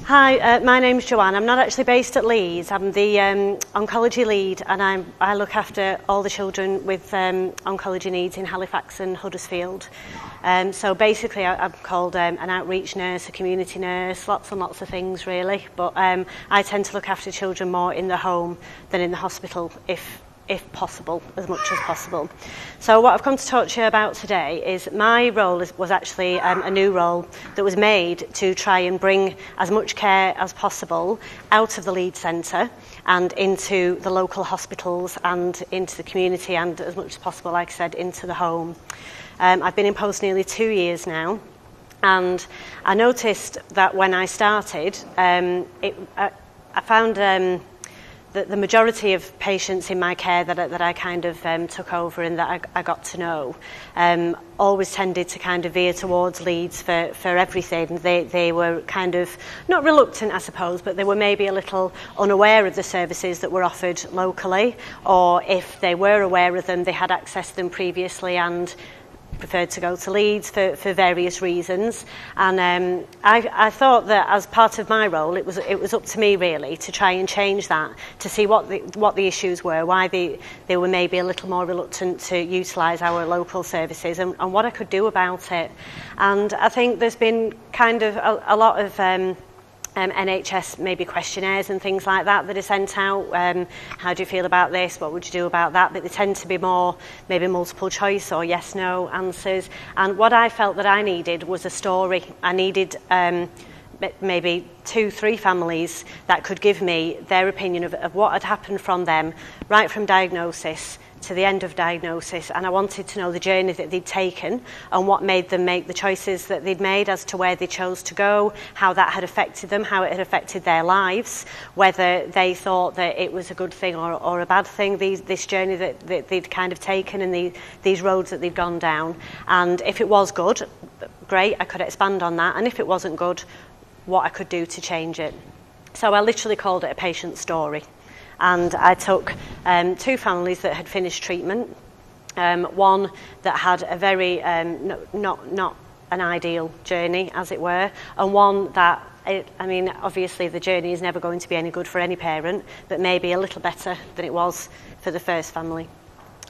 Hi, my name's Joanne. I'm not actually based at Leeds. I'm the oncology lead, and I look after all the children with oncology needs in Halifax and Huddersfield. So basically, I'm called an outreach nurse, a community nurse, lots and lots of things really. But I tend to look after children more in the home than in the hospital, if possible, as much as possible. So what I've come to talk to you about today is my role was actually a new role that was made to try and bring as much care as possible out of the Leeds Centre and into the local hospitals and into the community, and as much as possible, like I said, into the home. I've been in post nearly 2 years now, and I noticed that when I started, I found that the majority of patients in my care that I kind of took over and that I got to know always tended to kind of veer towards Leeds for everything. They were kind of, not reluctant I suppose, but they were maybe a little unaware of the services that were offered locally, or if they were aware of them, they had accessed them previously and preferred to go to Leeds for various reasons. And I thought that as part of my role, it was up to me really to try and change that, to see what the issues were, why they were maybe a little more reluctant to utilise our local services, and what I could do about it. And I think there's been kind of a lot of NHS maybe questionnaires and things like that are sent out. How do you feel about this? What would you do about that? But they tend to be more maybe multiple choice or yes no answers. And what I felt that I needed was a story. I needed maybe 2-3 families that could give me their opinion of what had happened from them right from diagnosis to the end of diagnosis, and I wanted to know the journey that they'd taken and what made them make the choices that they'd made as to where they chose to go, how that had affected them, how it had affected their lives, whether they thought that it was a good thing or a bad thing, this journey that they'd kind of taken and these roads that they'd gone down. And if it was good, great, I could expand on that, and if it wasn't good, what I could do to change it. So I literally called it a patient story. And I took 2 families that had finished treatment, one that had a very not an ideal journey, as it were, and one that, I mean, obviously the journey is never going to be any good for any parent, but maybe a little better than it was for the first family.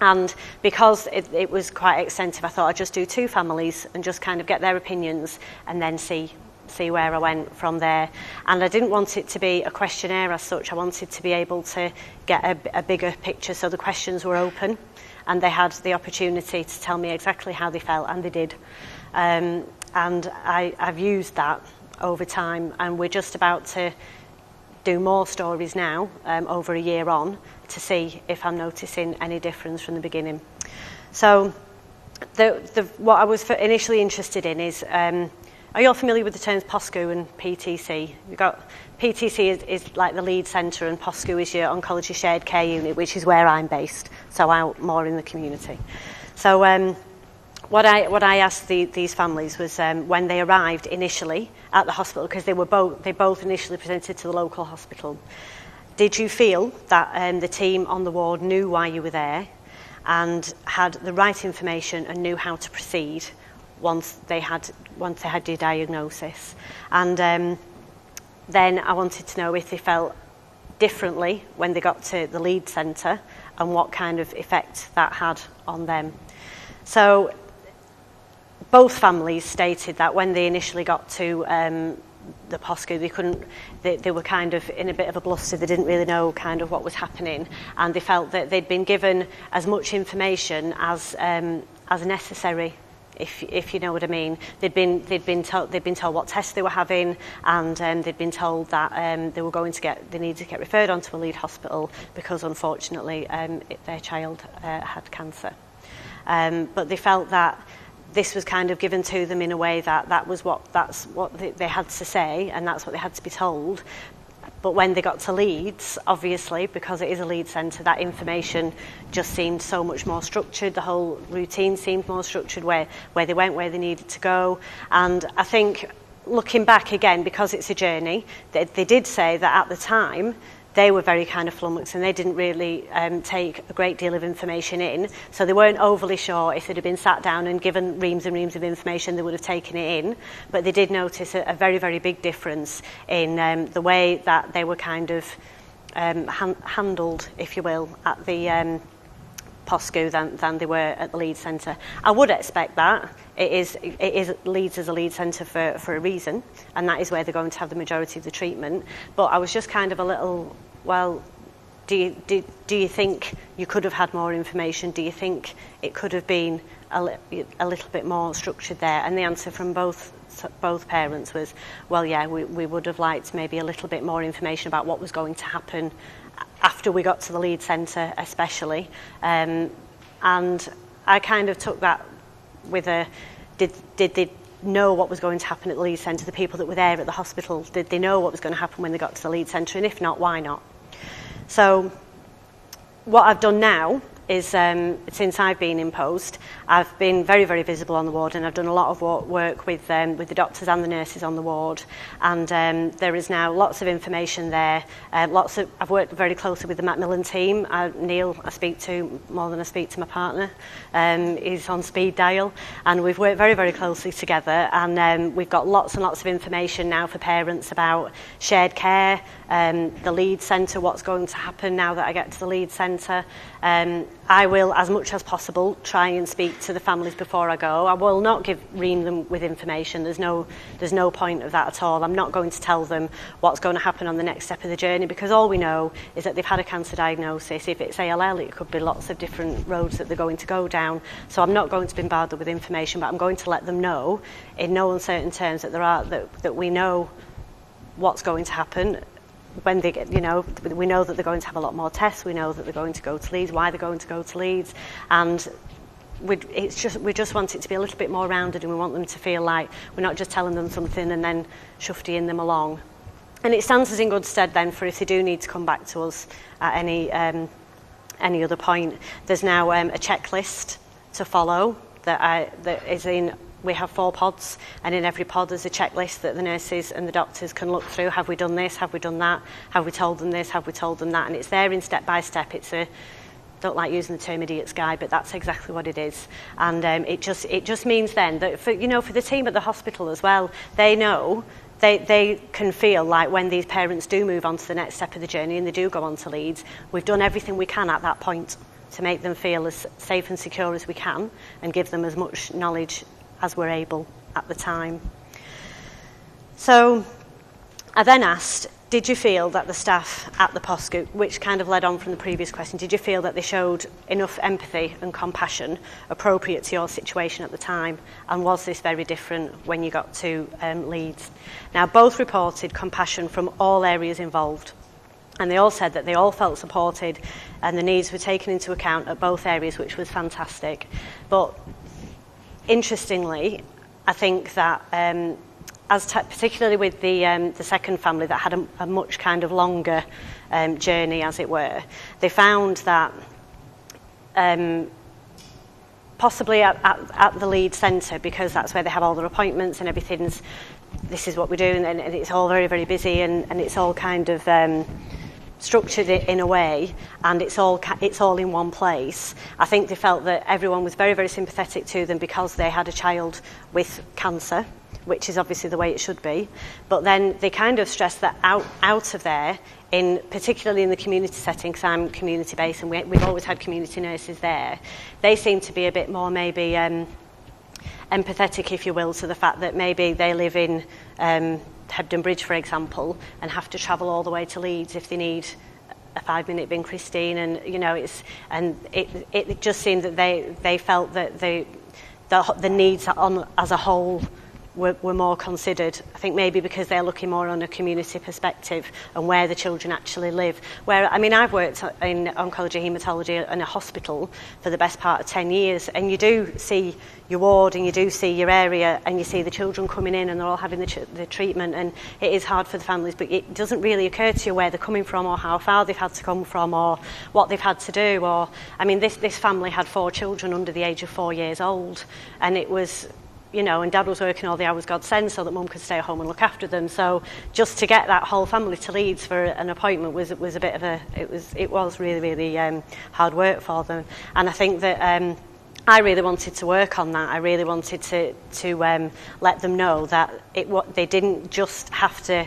And because it was quite extensive, I thought I'd just do 2 families and just kind of get their opinions and then see where I went from there. And I didn't want it to be a questionnaire as such. I wanted to be able to get a bigger picture, so the questions were open and they had the opportunity to tell me exactly how they felt, and they did. And I've used that over time, and we're just about to do more stories now, over a year on, to see if I'm noticing any difference from the beginning. So what I was initially interested in is, are you all familiar with the terms POSCU and PTC? You've got PTC is like the Leeds Centre, and POSCU is your Oncology Shared Care Unit, which is where I'm based, so out more in the community. So what I asked these families was, when they arrived initially at the hospital, because they both initially presented to the local hospital, did you feel that the team on the ward knew why you were there and had the right information and knew how to proceed once they had your diagnosis? And then I wanted to know if they felt differently when they got to the Leeds Centre and what kind of effect that had on them. So both families stated that when they initially got to the POSCU, they were kind of in a bit of a bluster. They didn't really know kind of what was happening, and they felt that they'd been given as much information as necessary, if you know what I mean. They'd been told what tests they were having, and they'd been told that they needed to get referred on to a Leeds hospital because unfortunately their child had cancer. But they felt that this was kind of given to them in a way that's what they had to say, and that's what they had to be told. But when they got to Leeds, obviously, because it is a Leeds centre, that information just seemed so much more structured. The whole routine seemed more structured, where they went, where they needed to go. And I think, looking back again, because it's a journey, they did say that at the time, they were very kind of flummoxed, and they didn't really take a great deal of information in. So they weren't overly sure if they'd have been sat down and given reams and reams of information, they would have taken it in. But they did notice a very, very big difference in the way that they were kind of handled, if you will, at the POSCU than they were at the Leeds Centre. I would expect that. It is Leeds as a Leeds Centre for a reason, and that is where they're going to have the majority of the treatment. But I was just kind of a little, well, do you think you could have had more information? Do you think it could have been a little bit more structured there? And the answer from both parents was, well, yeah, we would have liked maybe a little bit more information about what was going to happen after we got to the Leeds Centre especially. And I kind of took that with did they know what was going to happen at the Leeds Centre, the people that were there at the hospital? Did they know what was going to happen when they got to the Leeds Centre? And if not, why not? So what I've done now is, since I've been in post, I've been very, very visible on the ward, and I've done a lot of work with the doctors and the nurses on the ward, and there is now lots of information there. I've worked very closely with the Macmillan team. Neil, I speak to more than I speak to my partner. He's on speed dial, and we've worked very, very closely together, and we've got lots and lots of information now for parents about shared care, the Leeds Centre, what's going to happen now that I get to the Leeds Centre. I will, as much as possible, try and speak to the families before I go. I will not ream them with information. There's no point of that at all. I'm not going to tell them what's going to happen on the next step of the journey, because all we know is that they've had a cancer diagnosis. If it's ALL, it could be lots of different roads that they're going to go down. So I'm not going to bombard them with information, but I'm going to let them know in no uncertain terms that we know what's going to happen. When they get, we know that they're going to have a lot more tests. We know that they're going to go to Leeds, why they're going to go to Leeds, and we just want it to be a little bit more rounded, and we want them to feel like we're not just telling them something and then shuftying them along. And it stands us in good stead then for if they do need to come back to us at any other point. There's now a checklist to follow that is in. We have 4 pods, and in every pod there's a checklist that the nurses and the doctors can look through. Have we done this? Have we done that? Have we told them this? Have we told them that? And it's there in step by step. Don't like using the term idiot's guide, but that's exactly what it is. And it just means then that for the team at the hospital as well, they know they can feel like when these parents do move on to the next step of the journey and they do go on to Leeds, we've done everything we can at that point to make them feel as safe and secure as we can and give them as much knowledge as we're able at the time. So I then asked, did you feel that the staff at the POSCU, which kind of led on from the previous question, did you feel that they showed enough empathy and compassion appropriate to your situation at the time? And was this very different when you got to Leeds? Now, both reported compassion from all areas involved. And they all said that they all felt supported and the needs were taken into account at both areas, which was fantastic. But interestingly, I think that particularly with the second family that had a much kind of longer journey, as it were, they found that possibly at the Leeds Centre, because that's where they have all their appointments and this is what we're doing, and it's all very, very busy, and it's all kind of structured it in a way, and it's all in one place. I think they felt that everyone was very, very sympathetic to them because they had a child with cancer, which is obviously the way it should be. But then they kind of stressed that out of there, particularly in the community setting, because I'm community based and we've always had community nurses there, they seem to be a bit more maybe empathetic, if you will, to the fact that maybe they live in Hebden Bridge, for example, and have to travel all the way to Leeds if they need a 5-minute bin Christine, and it just seemed that they felt that the needs as a whole were more considered. I think maybe because they're looking more on a community perspective and where the children actually live. I've worked in oncology, haematology in a hospital for the best part of 10 years, and you do see your ward and you do see your area and you see the children coming in and they're all having the treatment, and it is hard for the families, but it doesn't really occur to you where they're coming from or how far they've had to come from or what they've had to do. This family had 4 children under the age of 4 years old, and it was you know, and Dad was working all the hours God sends so that Mum could stay at home and look after them. So just to get that whole family to Leeds for an appointment was a bit of it was really hard work for them. And I think that I really wanted to work on that. I really wanted to let them know that they didn't just have to.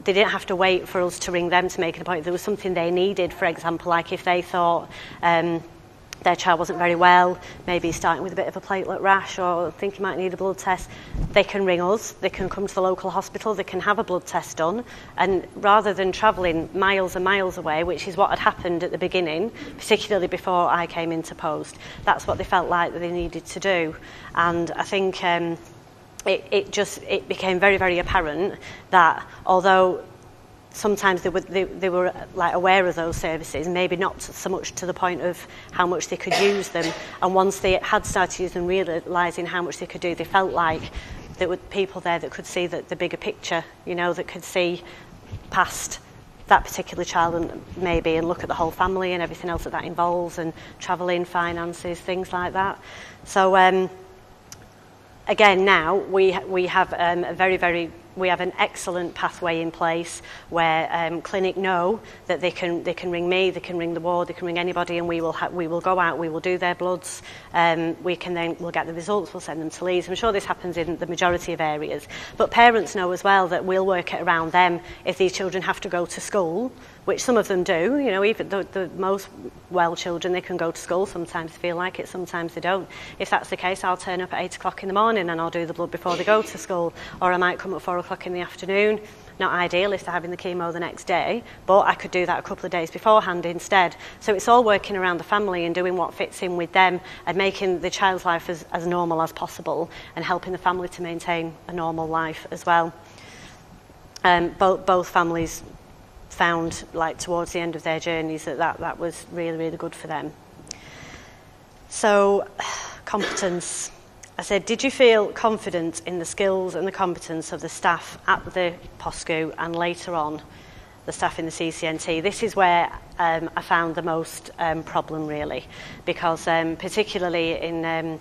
They didn't have to wait for us to ring them to make an appointment. There was something they needed, for example, like if they thought their child wasn't very well, maybe starting with a bit of a platelet rash or think he might need a blood test, they can ring us, they can come to the local hospital, they can have a blood test done, and rather than travelling miles and miles away, which is what had happened at the beginning, particularly before I came into post, that's what they felt like that they needed to do. And I think it became very apparent that although sometimes they were like aware of those services, maybe not so much to the point of how much they could use them. And once they had started to use them, realising how much they could do, they felt like there were people there that could see the bigger picture, you know, that could see past that particular child and look at the whole family and everything else that involves, and travelling, finances, things like that. So again, now we have we have an excellent pathway in place where clinic know that they can ring me, they can ring the ward, they can ring anybody, and we will go out, we will do their bloods, we'll get the results, we'll send them to Leeds. I'm sure this happens in the majority of areas, but parents know as well that we'll work it around them. If these children have to go to school, which some of them do, you know, even the most well children, they can go to school, sometimes they feel like it, sometimes they don't. If that's the case, I'll turn up at 8 o'clock in the morning and I'll do the blood before they go to school, or I might come at 4 o'clock in the afternoon. Not ideal if they're having the chemo the next day, but I could do that a couple of days beforehand instead. So it's all working around the family and doing what fits in with them and making the child's life as normal as possible and helping the family to maintain a normal life as well. Both families found, like towards the end of their journeys, that was really good for them. So, competence. I said, did you feel confident in the skills and the competence of the staff at the POSCU and later on the staff in the CCNT? This is where I found the most problem, really, because particularly in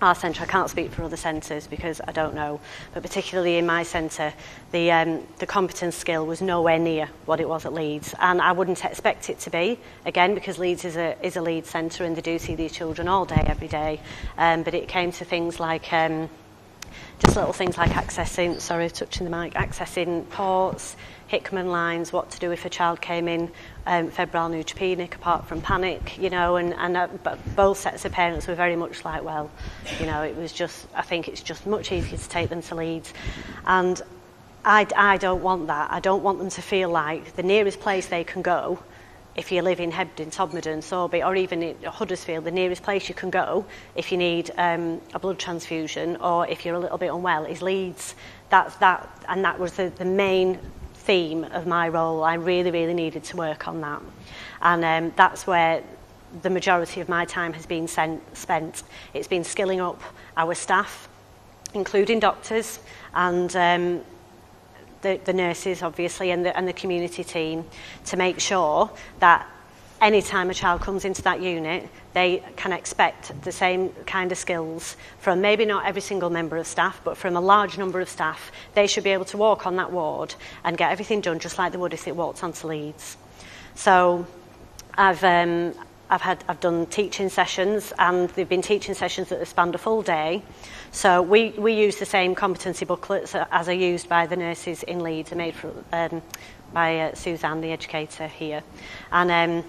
our centre, I can't speak for other centres because I don't know, but particularly in my centre, the competence skill was nowhere near what it was at Leeds, and I wouldn't expect it to be, again, because Leeds is a Leeds centre and they do see these children all day, every day, but it came to things like just little things like accessing ports, Hickman lines, what to do if a child came in febrile neutropenic apart from panic, you know, but both sets of parents were very much like, well, you know, I think it's just much easier to take them to Leeds. And I don't want that. I don't want them to feel like the nearest place they can go, if you live in Hebden, Todmorden, Sorby, or even in Huddersfield, the nearest place you can go if you need a blood transfusion or if you're a little bit unwell is Leeds. And that was the main theme of my role. I really needed to work on that, and that's where the majority of my time has been spent. It's been skilling up our staff, including doctors and the nurses, obviously, and the community team, to make sure that any time a child comes into that unit, they can expect the same kind of skills from maybe not every single member of staff, but from a large number of staff. They should be able to walk on that ward and get everything done just like they would if they walked onto Leeds. So I've done teaching sessions, and they've been teaching sessions that have spanned a full day. So we use the same competency booklets as are used by the nurses in Leeds, are made by Suzanne, the educator here. And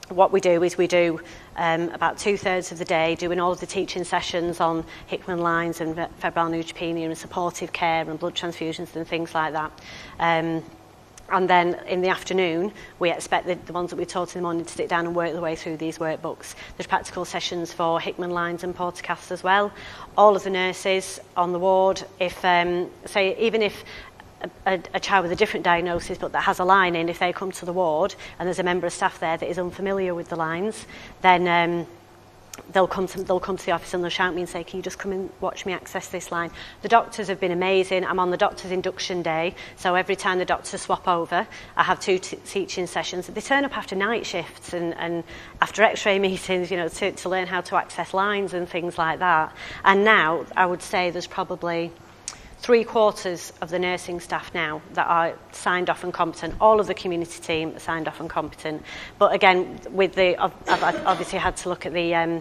what we do is about 2/3 of the day doing all of the teaching sessions on Hickman lines and febrile neutropenia and supportive care and blood transfusions and things like that. And then in the afternoon, we expect the ones that we taught in the morning to sit down and work their way through these workbooks. There's practical sessions for Hickman lines and portacaths as well. All of the nurses on the ward, even if a child with a different diagnosis but that has a line in, if they come to the ward and there's a member of staff there that is unfamiliar with the lines, then they'll come to the office and they'll shout me and say, can you just come and watch me access this line? The doctors have been amazing. I'm on the doctor's induction day, so every time the doctors swap over, I have 2 teaching sessions. They turn up after night shifts and after x-ray meetings, you know, to learn how to access lines and things like that. And now I would say there's probably 3/4 of the nursing staff now that are signed off and competent. All of the community team are signed off and competent. But again, I've obviously had to look at the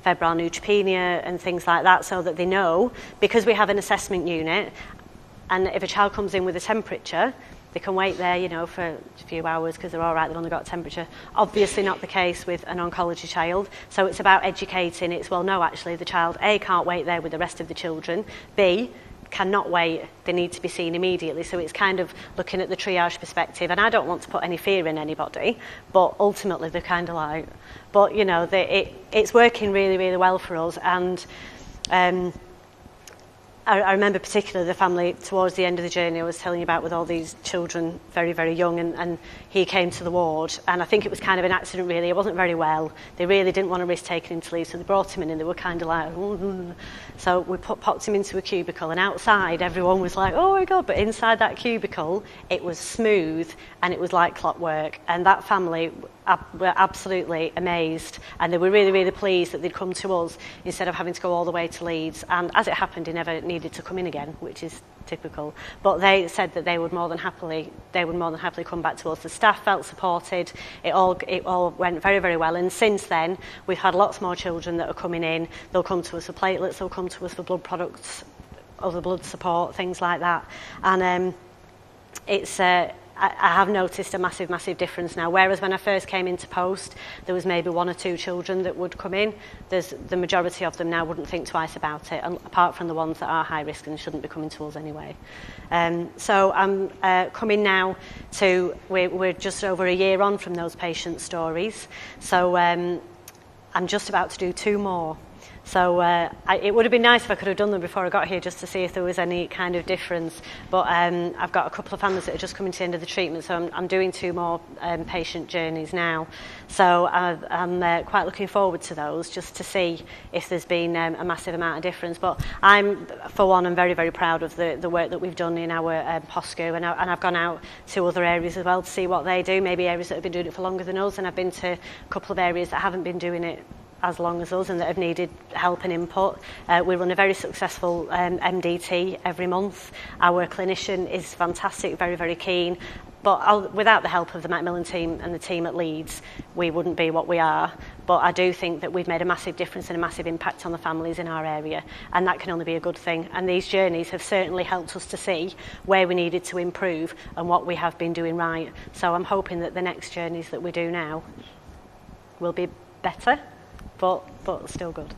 febrile neutropenia and things like that so that they know, because we have an assessment unit, and if a child comes in with a temperature, they can wait there, you know, for a few hours because they're all right, they've only got a temperature. Obviously not the case with an oncology child. So it's about educating. It's, well, no, actually, the child, A, can't wait there with the rest of the children. B, cannot wait, they need to be seen immediately. So it's kind of looking at the triage perspective, and I don't want to put any fear in anybody, but ultimately they're kind of like, but you know, it's working really, really well for us. And I remember particularly the family towards the end of the journey I was telling you about, with all these children very, very young, and he came to the ward, and I think it was kind of an accident really. It wasn't very well. They really didn't want to risk taking him to Leeds, so they brought him in and they were kind of like, ooh. So we popped him into a cubicle, and outside everyone was like, oh my God, but inside that cubicle it was smooth and it was like clockwork, and that family were absolutely amazed, and they were really, really pleased that they'd come to us instead of having to go all the way to Leeds. And as it happened, he never needed to come in again, which is typical. But they said that they would more than happily come back to us. The staff felt supported. It all went very, very well. And since then, we've had lots more children that are coming in. They'll come to us for platelets. They'll come to us for blood products, other blood support, things like that. And I have noticed a massive, massive difference now. Whereas when I first came into post, there was maybe 1 or 2 children that would come in. The majority of them now wouldn't think twice about it, apart from the ones that are high risk and shouldn't be coming to us anyway. So I'm coming now to, we're just over a year on from those patient stories. So I'm just about to do 2 more. So it would have been nice if I could have done them before I got here, just to see if there was any kind of difference. But I've got a couple of families that are just coming to the end of the treatment, so I'm doing 2 more patient journeys now. So I'm quite looking forward to those, just to see if there's been a massive amount of difference. But I'm very, very proud of the work that we've done in our POSCO, and I've gone out to other areas as well to see what they do, maybe areas that have been doing it for longer than us, and I've been to a couple of areas that haven't been doing it as long as us and that have needed help and input. We run a very successful MDT every month. Our clinician is fantastic, very, very keen. But without the help of the Macmillan team and the team at Leeds, we wouldn't be what we are. But I do think that we've made a massive difference and a massive impact on the families in our area, and that can only be a good thing. And these journeys have certainly helped us to see where we needed to improve and what we have been doing right. So I'm hoping that the next journeys that we do now will be better, but still good.